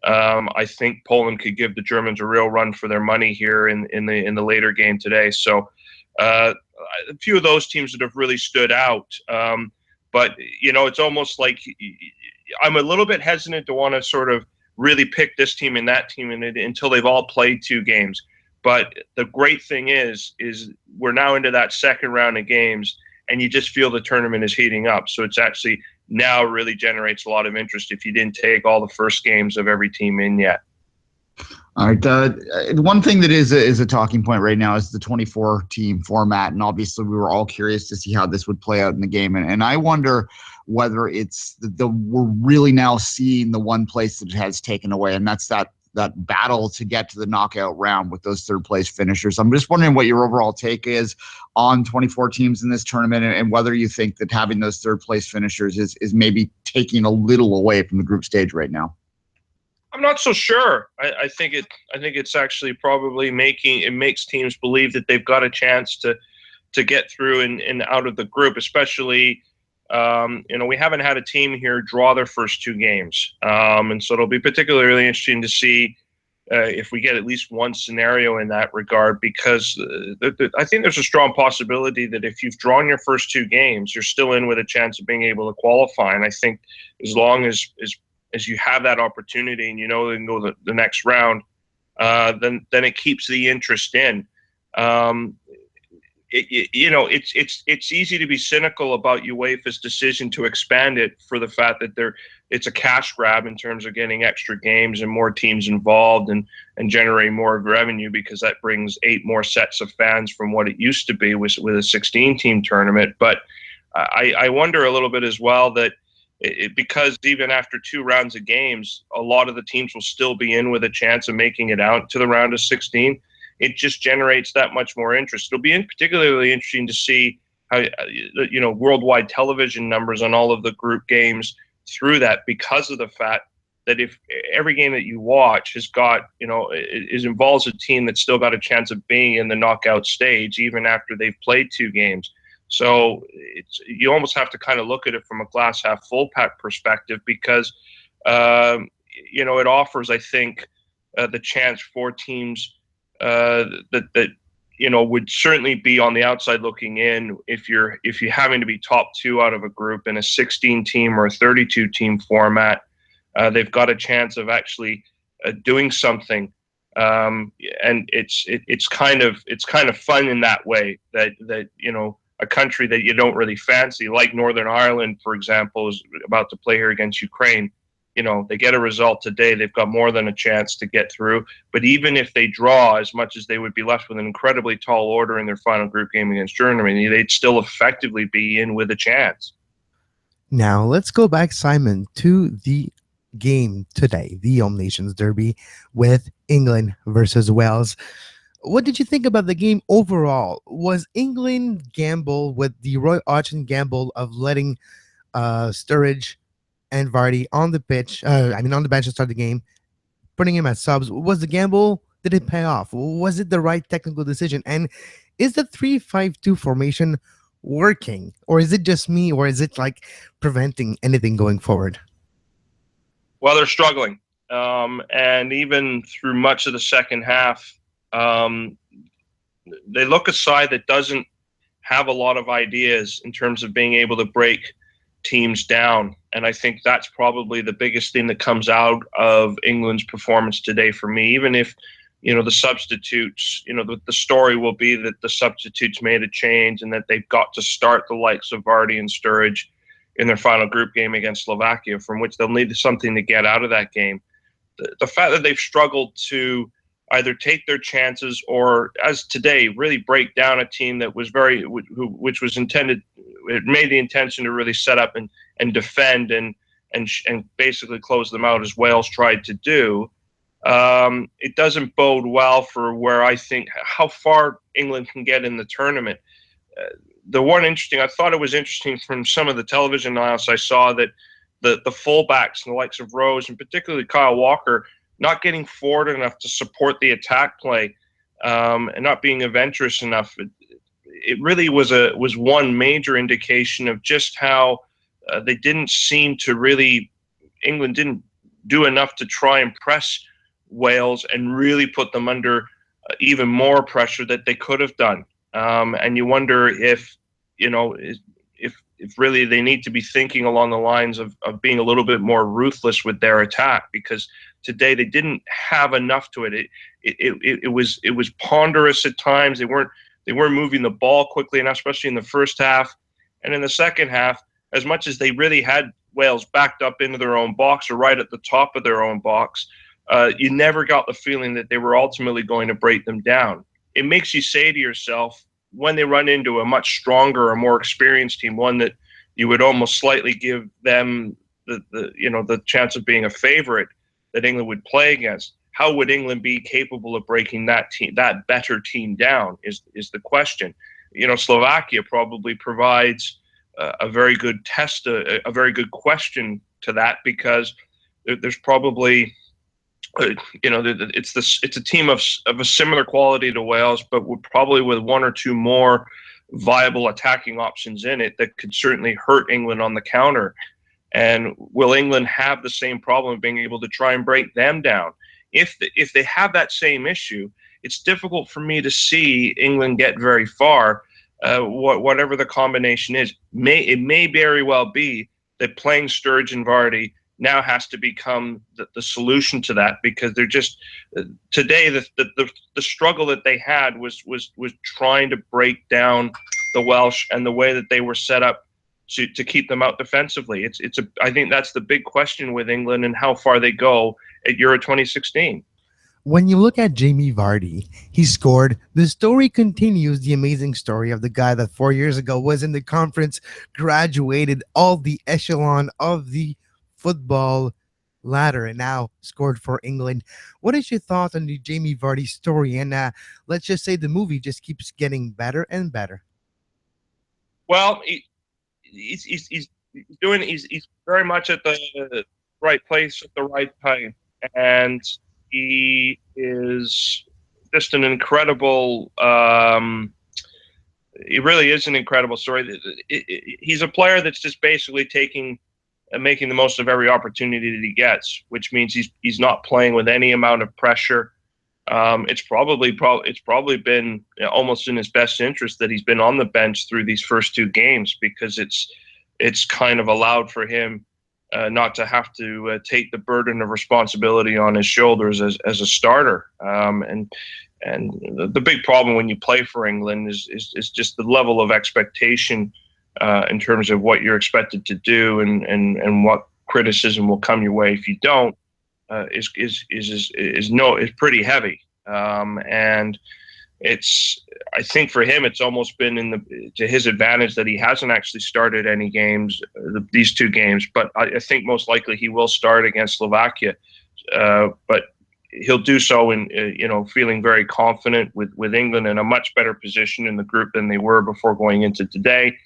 I think Poland could give the Germans a real run for their money here in the later game today. So a few of those teams that have really stood out. But, you know, it's almost like I'm a little bit hesitant to want to sort of really pick this team and that team until they've all played two games. But the great thing is we're now into that second round of games, and you just feel the tournament is heating up. So it's actually now really generates a lot of interest if you didn't take all the first games of every team in yet. All right. One thing that is a talking point right now is the 24-team format, and obviously we were all curious to see how this would play out in the game. And I wonder whether it's we're really now seeing the one place that it has taken away, and that's that battle to get to the knockout round with those third-place finishers. I'm just wondering what your overall take is on 24 teams in this tournament, and whether you think that having those third-place finishers is maybe taking a little away from the group stage right now. I'm not so sure. I think it's actually probably makes teams believe that they've got a chance to get through and out of the group, especially you know, we haven't had a team here draw their first two games, and so it'll be particularly interesting to see if we get at least one scenario in that regard, because I think there's a strong possibility that if you've drawn your first two games, you're still in with a chance of being able to qualify. And I think as long as you have that opportunity and you know they can go the next round, then it keeps the interest in. You know, it's easy to be cynical about UEFA's decision to expand it for the fact that it's a cash grab in terms of getting extra games and more teams involved and generating more revenue, because that brings 8 more sets of fans from what it used to be with a 16-team tournament. But I wonder a little bit as well that because even after 2 rounds of games, a lot of the teams will still be in with a chance of making it out to the round of 16. It just generates that much more interest. It'll be particularly interesting to see how, you know, worldwide television numbers on all of the group games through that, because of the fact that if every game that you watch has got, you know, it involves a team that's still got a chance of being in the knockout stage, even after they've played 2 games. So you almost have to kind of look at it from a glass half full perspective, because, you know, it offers, I think, the chance for teams that you know would certainly be on the outside looking in if you're having to be top 2 out of a group in a 16-team or a 32-team format. They've got a chance of actually doing something, and it's kind of fun in that way, that you know, a country that you don't really fancy, like Northern Ireland, for example, is about to play here against Ukraine. You know, they get a result today, they've got more than a chance to get through. But even if they draw, as much as they would be left with an incredibly tall order in their final group game against Germany, they'd still effectively be in with a chance. Now, let's go back, Simon, to the game today, the Home Nations Derby with England versus Wales. What did you think about the game overall? Was England gamble with the Roy Hodgson gamble of letting Sturridge and Vardy on the pitch? On the bench to start the game, putting him as subs. Was the gamble? Did it pay off? Was it the right technical decision? And is the 3-5-2 formation working, or is it just me, or is it like preventing anything going forward? Well, they're struggling, and even through much of the second half, they look a side that doesn't have a lot of ideas in terms of being able to break teams down. And I think that's probably the biggest thing that comes out of England's performance today for me. Even if, the substitutes, the story will be that the substitutes made a change and that they've got to start the likes of Vardy and Sturridge in their final group game against Slovakia, from which they'll need something to get out of that game. The fact that they've struggled to either take their chances or, as today, really break down a team that was which was intended, it made the intention to really set up and defend and basically close them out, as Wales tried to do. It doesn't bode well for where I think how far England can get in the tournament. I thought it was interesting from some of the television analysis I saw that the fullbacks and the likes of Rose, and particularly Kyle Walker, not getting forward enough to support the attack play, and not being adventurous enough. It really was one major indication of just how they didn't seem to really, England didn't do enough to try and press Wales and really put them under even more pressure that they could have done. And you wonder if really they need to be thinking along the lines of being a little bit more ruthless with their attack, because today they didn't have enough to it. It was ponderous at times. They weren't moving the ball quickly enough, especially in the first half. And in the second half, as much as they really had Wales backed up into their own box or right at the top of their own box, you never got the feeling that they were ultimately going to break them down. It makes you say to yourself, when they run into a much stronger or more experienced team, one that you would almost slightly give them the chance of being a favorite that England would play against, how would England be capable of breaking that better team down is the question. Slovakia probably provides a very good test, a very good question to that, because there's probably it's a team of a similar quality to Wales, but probably with one or two more viable attacking options in it that could certainly hurt England on the counter. And will England have the same problem of being able to try and break them down? If they have that same issue, it's difficult for me to see England get very far. Whatever the combination is, it may very well be that playing Sturridge and Vardy now has to become the solution to that, because they're just today the struggle that they had was trying to break down the Welsh and the way that they were set up to keep them out defensively. I think that's the big question with England and how far they go at Euro 2016. When you look at Jamie Vardy, he scored. The story continues, the amazing story of the guy that 4 years ago was in the conference, graduated all the echelon of the football ladder, and now scored for England. What is your thought on the Jamie Vardy story? And let's just say the movie just keeps getting better and better. Well, he's very much at the right place at the right time, and he is just an incredible. He really is an incredible story. He's a player that's just basically making the most of every opportunity that he gets, which means he's not playing with any amount of pressure. It's probably been almost in his best interest that he's been on the bench through these first two games, because it's kind of allowed for him not to have to take the burden of responsibility on his shoulders as a starter. And the big problem when you play for England is just the level of expectation in terms of what you're expected to do and what criticism will come your way if you don't is pretty heavy. And I think for him it's almost been to his advantage that he hasn't actually started any games, these two games. But I think most likely he will start against Slovakia. But he'll do so in feeling very confident with England in a much better position in the group than they were before going into today,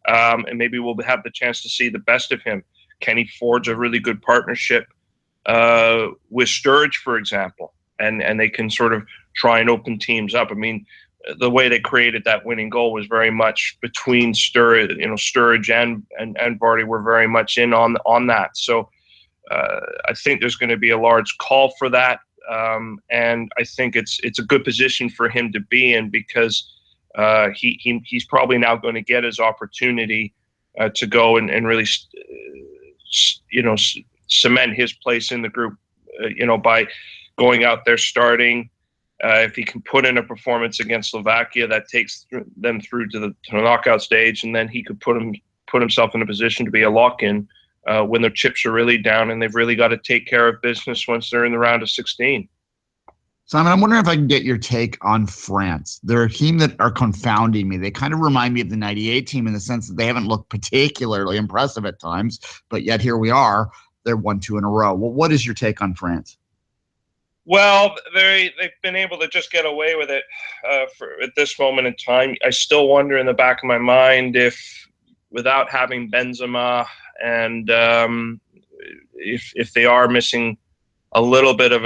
and maybe we'll have the chance to see the best of him. Can he forge a really good partnership with Sturridge, for example, and they can sort of try and open teams up? I mean, the way they created that winning goal was very much between Sturridge and Vardy were very much in on that. So I think there's going to be a large call for that, and I think it's a good position for him to be in, because he's probably now going to get his opportunity to go and really cement his place in the group, by going out there starting. If he can put in a performance against Slovakia, that takes them through to the knockout stage, and then he could put himself in a position to be a lock-in when their chips are really down and they've really got to take care of business once they're in the round of 16. Simon, I'm wondering if I can get your take on France. They're a team that are confounding me. They kind of remind me of the 98 team in the sense that they haven't looked particularly impressive at times, but yet here we are. They're 1-2 in a row. Well, what is your take on France? Well, they've been able to just get away with it at this moment in time. I still wonder in the back of my mind if, without having Benzema, and if they are missing a little bit of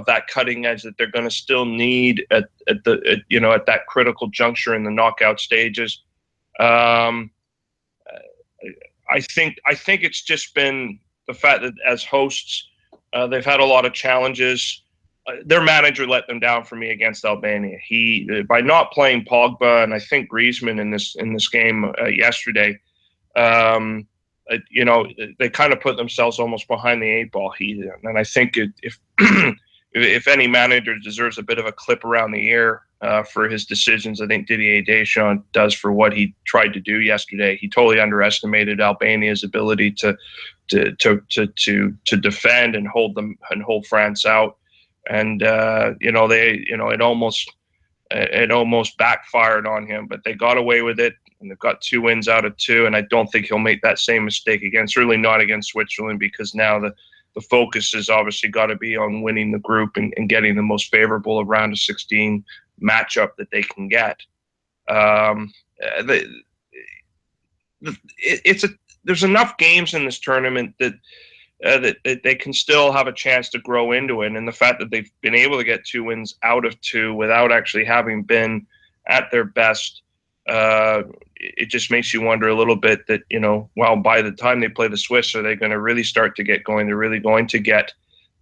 that cutting edge that they're going to still need at that critical juncture in the knockout stages. I think it's just been the fact that as hosts, they've had a lot of challenges. Their manager let them down for me against Albania. He, by not playing Pogba and I think Griezmann in this game yesterday, they kind of put themselves almost behind the eight ball. And I think if any manager deserves a bit of a clip around the ear for his decisions, I think Didier Deschamps does for what he tried to do yesterday. He totally underestimated Albania's ability to defend and hold France out. And it almost backfired on him, but they got away with it, and they've got 2 wins out of 2. And I don't think he'll make that same mistake again. Certainly not against Switzerland, because now the focus has obviously got to be on winning the group and getting the most favorable round of 16 matchup that they can get. There's enough games in this tournament that they can still have a chance to grow into it. And the fact that they've been able to get 2 wins out of 2 without actually having been at their best, it just makes you wonder a little bit that, by the time they play the Swiss, are they going to really start to get going? They're really going to get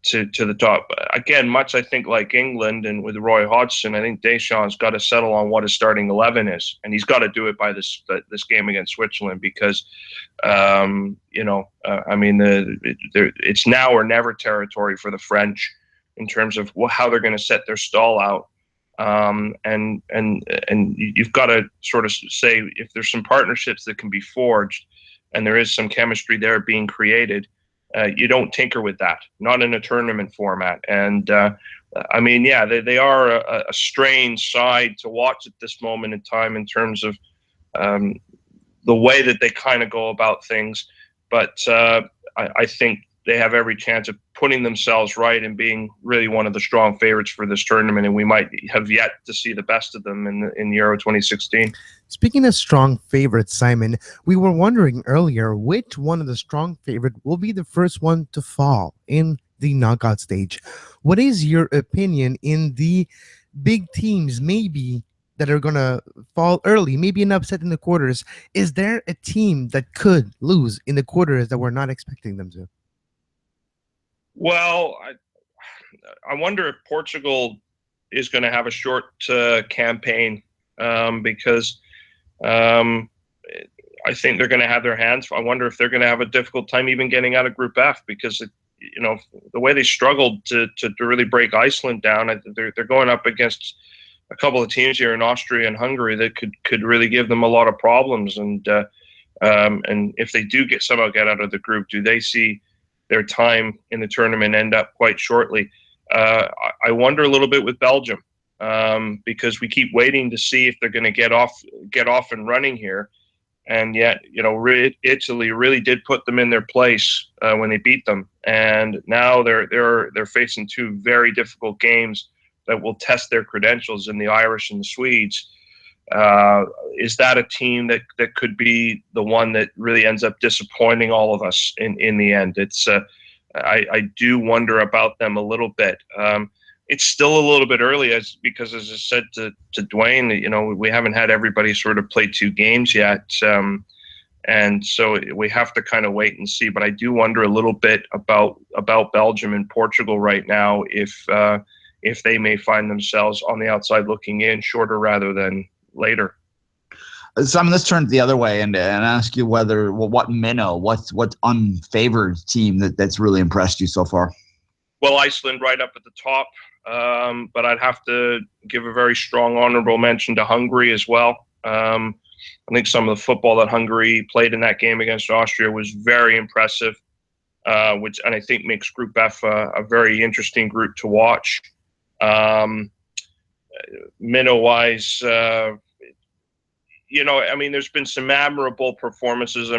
to the top. Again, much I think like England and with Roy Hodgson, I think Deschamps got to settle on what his starting 11 is, and he's got to do it by this game against Switzerland, because it's now or never territory for the French in terms of how they're going to set their stall out. And you've got to sort of say, if there's some partnerships that can be forged and there is some chemistry there being created, you don't tinker with that, not in a tournament format. And they are a strange side to watch at this moment in time in terms of the way that they kind of go about things. But I think they have every chance of putting themselves right and being really one of the strong favorites for this tournament. And we might have yet to see the best of them in Euro 2016. Speaking of strong favorites, Simon, we were wondering earlier which one of the strong favorite will be the first one to fall in the knockout stage. What is your opinion in the big teams maybe that are going to fall early, maybe an upset in the quarters? Is there a team that could lose in the quarters that we're not expecting them to? Well, I wonder if Portugal is going to have a short campaign, because I think they're going to have their hands. I wonder if they're going to have a difficult time even getting out of Group F, because the way they struggled to really break Iceland down. They're going up against a couple of teams here in Austria and Hungary that could really give them a lot of problems. And if they do somehow get out of the group, do they see their time in the tournament end up quite shortly? I wonder a little bit with Belgium, because we keep waiting to see if they're going to get off and running here. And yet, Italy really did put them in their place when they beat them. And now they're facing two very difficult games that will test their credentials in the Irish and the Swedes. Is that a team that could be the one that really ends up disappointing all of us in the end? It's I do wonder about them a little bit. It's still a little bit early, because as I said to Duane, we haven't had everybody sort of play two games yet, and so we have to kind of wait and see. But I do wonder a little bit about Belgium and Portugal right now, if they may find themselves on the outside looking in, shorter rather than later. Simon, let's turn it the other way and ask you what unfavored team that's really impressed you so far? Well, Iceland right up at the top, but I'd have to give a very strong honorable mention to Hungary as well. I think some of the football that Hungary played in that game against Austria was very impressive, and I think makes Group F a very interesting group to watch. Minnow-wise, there's been some admirable performances.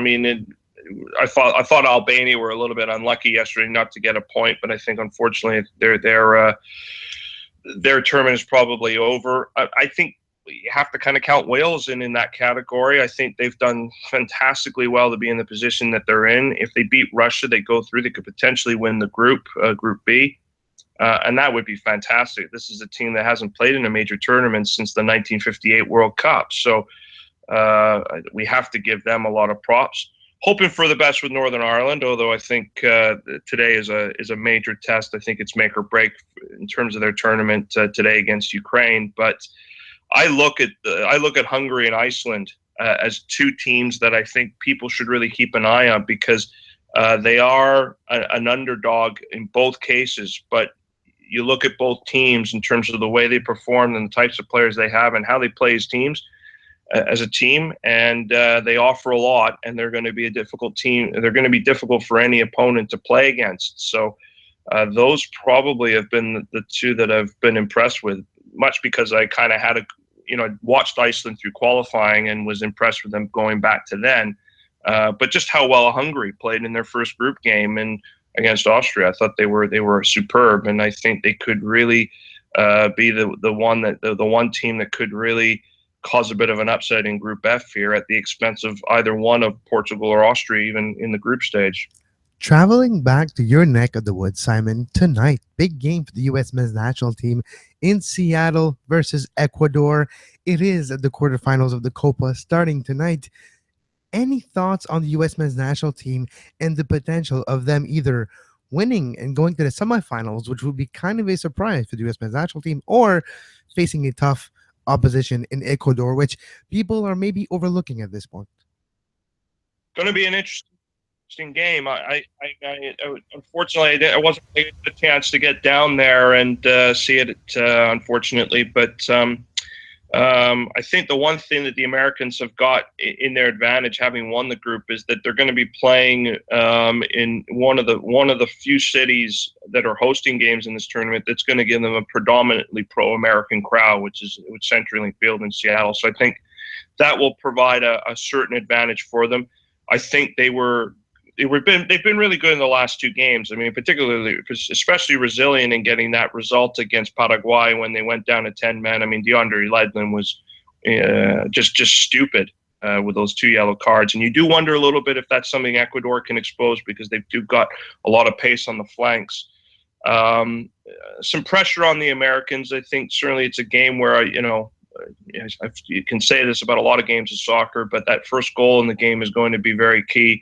I thought Albania were a little bit unlucky yesterday not to get a point, but I think unfortunately their tournament is probably over. I think you have to kind of count Wales in that category. I think they've done fantastically well to be in the position that they're in. If they beat Russia, they go through. They could potentially win the Group B. And that would be fantastic. This is a team that hasn't played in a major tournament since the 1958 World Cup. So we have to give them a lot of props. Hoping for the best with Northern Ireland, although I think today is a major test. I think it's make or break in terms of their tournament today against Ukraine. But I look at Hungary and Iceland as two teams that I think people should really keep an eye on, because they are an underdog in both cases. But you look at both teams in terms of the way they perform and the types of players they have and how they play as teams. As a team, and they offer a lot, and they're going to be a difficult team. They're going to be difficult for any opponent to play against. So those probably have been the two that I've been impressed with, much because I kind of had watched Iceland through qualifying and was impressed with them going back to then. But just how well Hungary played in their first group game and against Austria, I thought they were superb, and I think they could really be the one team that could really cause a bit of an upset in Group F here at the expense of either one of Portugal or Austria, even in the group stage. Traveling back to your neck of the woods, Simon, tonight, big game for the U.S. men's national team in Seattle versus Ecuador. It is at the quarterfinals of the Copa starting tonight. Any thoughts on the U.S. men's national team and the potential of them either winning and going to the semifinals, which would be kind of a surprise for the U.S. men's national team, or facing a tough opposition in Ecuador, which people are maybe overlooking at this point? Going to be an interesting game. I unfortunately I wasn't given a chance to get down there and see it, unfortunately. But I think the one thing that the Americans have got in their advantage, having won the group, is that they're going to be playing in one of the few cities that are hosting games in this tournament that's going to give them a predominantly pro-American crowd, which is CenturyLink Field in Seattle. So I think that will provide a certain advantage for them. I think they've been really good in the last two games. Particularly, especially resilient in getting that result against Paraguay when they went down to 10 men. DeAndre Ledlin was just stupid with those two yellow cards. And you do wonder a little bit if that's something Ecuador can expose, because they've got a lot of pace on the flanks. Some pressure on the Americans. I think certainly it's a game where, you can say this about a lot of games of soccer, but that first goal in the game is going to be very key.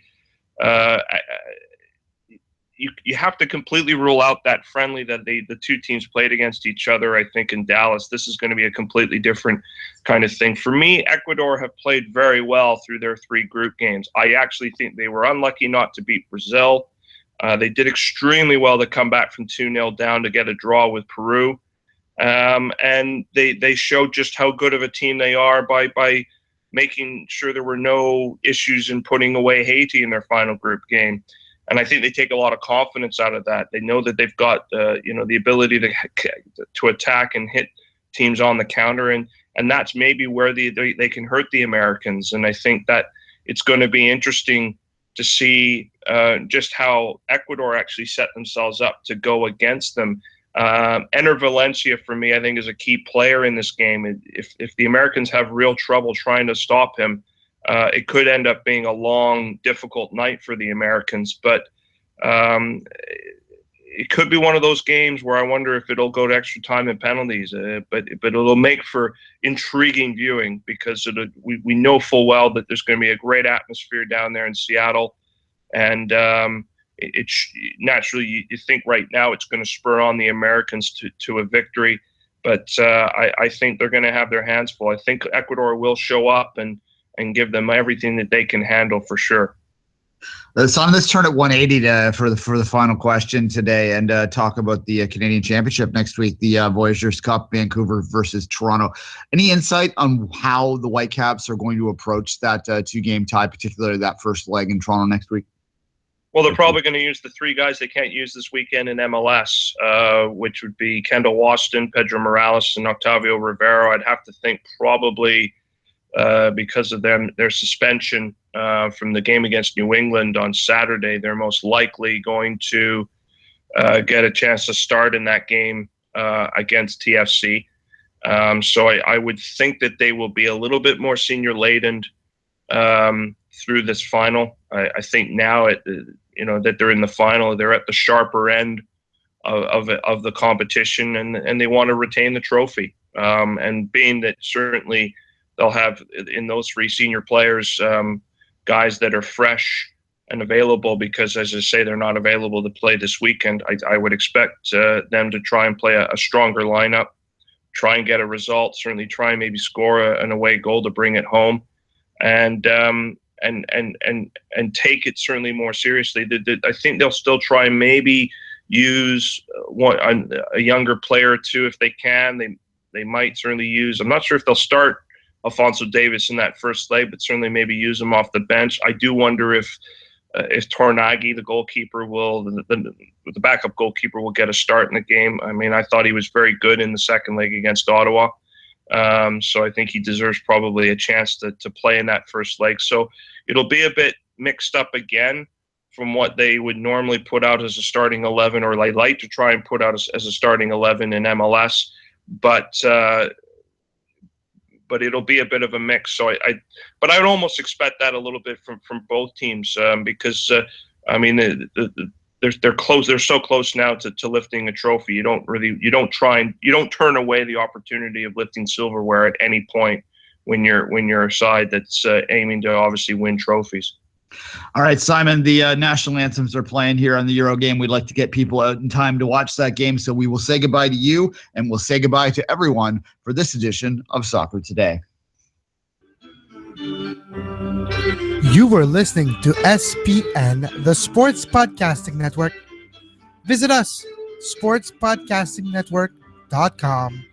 You have to completely rule out that friendly that the two teams played against each other, I think, in Dallas. This is going to be a completely different kind of thing. For me, Ecuador have played very well through their three group games. I actually think they were unlucky not to beat Brazil. They did extremely well to come back from 2-0 down to get a draw with Peru. And they showed just how good of a team they are by making sure there were no issues in putting away Haiti in their final group game. And I think they take a lot of confidence out of that. They know that they've got the ability to attack and hit teams on the counter, and that's maybe where they can hurt the Americans. And I think that it's going to be interesting to see just how Ecuador actually set themselves up to go against them. Enter Valencia, for me, I think is a key player in this game. If the Americans have real trouble trying to stop him, it could end up being a long, difficult night for the Americans. But it could be one of those games where I wonder if it'll go to extra time and penalties. But it'll make for intriguing viewing, because we know full well that there's going to be a great atmosphere down there in Seattle. And naturally, you think right now it's going to spur on the Americans to a victory. But I think they're going to have their hands full. I think Ecuador will show up and give them everything that they can handle for sure. Simon, let's turn at 180 for the final question today and talk about the Canadian Championship next week, the Voyageurs Cup, Vancouver versus Toronto. Any insight on how the Whitecaps are going to approach that two-game tie, particularly that first leg in Toronto next week? Well, they're probably going to use the three guys they can't use this weekend in MLS, which would be Kendall Waston, Pedro Morales, and Octavio Rivero. I'd have to think probably because of their suspension from the game against New England on Saturday, they're most likely going to get a chance to start in that game against TFC. So I would think that they will be a little bit more senior laden through this final. I think now that they're in the final, they're at the sharper end of the competition, and they want to retain the trophy. And being that certainly they'll have in those three senior players guys that are fresh and available, because, as I say, they're not available to play this weekend. I would expect them to try and play a stronger lineup, try and get a result, certainly try and maybe score an away goal to bring it home, and take it certainly more seriously. I think they'll still try and maybe use a younger player or two if they can. They might certainly use. I'm not sure if they'll start Alphonso Davis in that first leg, but certainly maybe use him off the bench. I do wonder if Tornaghi, the goalkeeper, the backup goalkeeper, will get a start in the game. I mean, I thought he was very good in the second leg against Ottawa. So I think he deserves probably a chance to play in that first leg. So it'll be a bit mixed up again from what they would normally put out as a starting 11, or they like to try and put out as a starting 11 in MLS. But it'll be a bit of a mix. So I would almost expect that a little bit from both teams, because I mean they're close. They're so close now to lifting a trophy. You don't turn away the opportunity of lifting silverware at any point when you're a side that's aiming to obviously win trophies. All right, Simon, the national anthems are playing here on the Euro game. We'd like to get people out in time to watch that game, so we will say goodbye to you, and we'll say goodbye to everyone for this edition of Soccer Today. You were listening to SPN, the Sports Podcasting Network. Visit us, sportspodcastingnetwork.com.